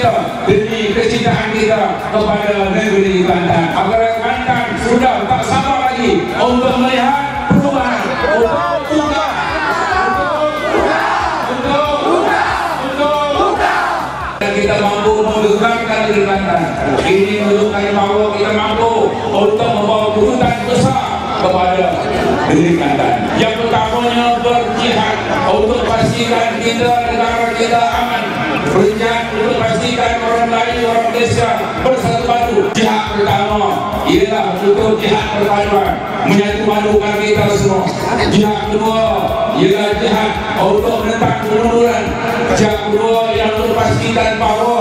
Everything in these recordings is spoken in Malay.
kita demi kecintaan kita kepada negeri Kelantan. Agar Kelantan sudah tak sabar lagi untuk melihat perubahan, dan kita mampu menggerakkan negeri Kelantan. Ini menunjukkan bahawa kita mampu untuk membawa kejutan besar kepada negeri Kelantan. Yang pertamanya berjihad untuk pastikan kita, negara kita aman. Berjihad untuk pastikan orang lain, orang Malaysia bersatu padu. Jihad pertama ialah untuk jihad perpaduan, menyatu padukan kita semua. Jihad kedua ialah jihad untuk menentang kemunduran. Jihad kedua ialah untuk pastikan bahawa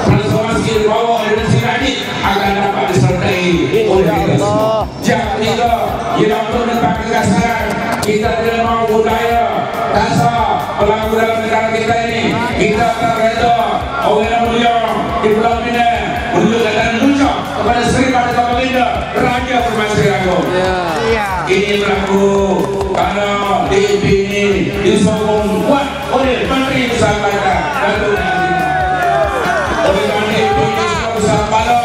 transformasi bawah Indonesia ini akan dapat disertai oleh kita semua. Jihad ketiga ialah untuk menentang kekasaran. Kita tidak mahu budaya kasar berlaku dalam negara kita ini. Kita akan reda orang yang mulia di Pulau Pinang menunjukkan dan menunjuk kepada Seri Paduka Baginda Raja Permaisuri Agong. Ini berlaku kerana DAP ini disokong kuat oleh Menteri Besar Kelantan Datuk Nazim. Oleh kerana DAP ini semua besar kepala,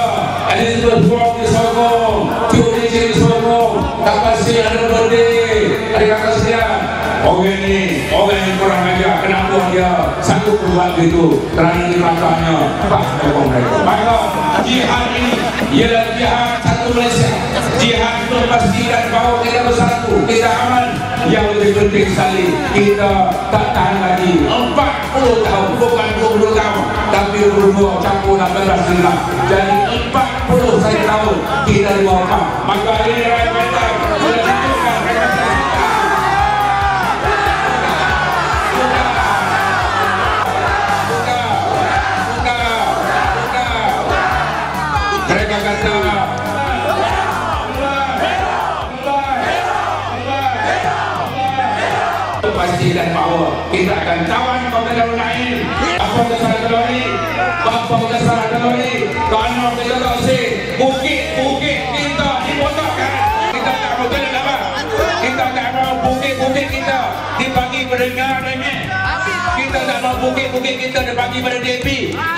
Elizabeth Wong disokong, QDC disokong, Kapasi ada berdiri, ada kakak sekalian. Orang ini, orang yang kurang ajar, kenapa dia sanggup berbuat begitu? Kerana di belakangnya Pak Jokong mereka. Maka jihad ini ialah jihad satu Malaysia. Jihad untuk memastikan bahawa kita bersatu, kita aman. Yang lebih penting sekali, kita tak tahan lagi 40 tahun, bukan 20 tahun, tapi 22 campur 16 bulan. Jadi 41 tahun kita di bawah. Maka ini rakyat Kelantan sudah tunjukkan mereka. Mereka kata pastikan bahawa kita akan tawan kepada orang lain. Apa kesalahan kalori? Apa kesalahan kalori? Kerana kita tak usah bukit-bukit kita dipotongkan. Kita tak mahu kena dapat. Kita tak mahu bukit-bukit kita dibagi pendengar remeh. Kita tak mahu bukit-bukit kita dibagi pada DAP.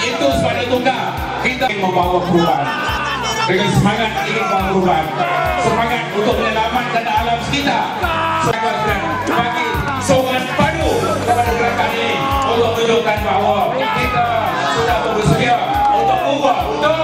Itu sebagai tunggal. Kita ingin membawa perubahan. Dengan semangat ingin membawa perubahan. Semangat untuk menyelamatkan alam sekitar. Semangat bagi sokongan padu kepada gerakan ini untuk menunjukkan bahawa kita sudah bersedia untuk ubah, untuk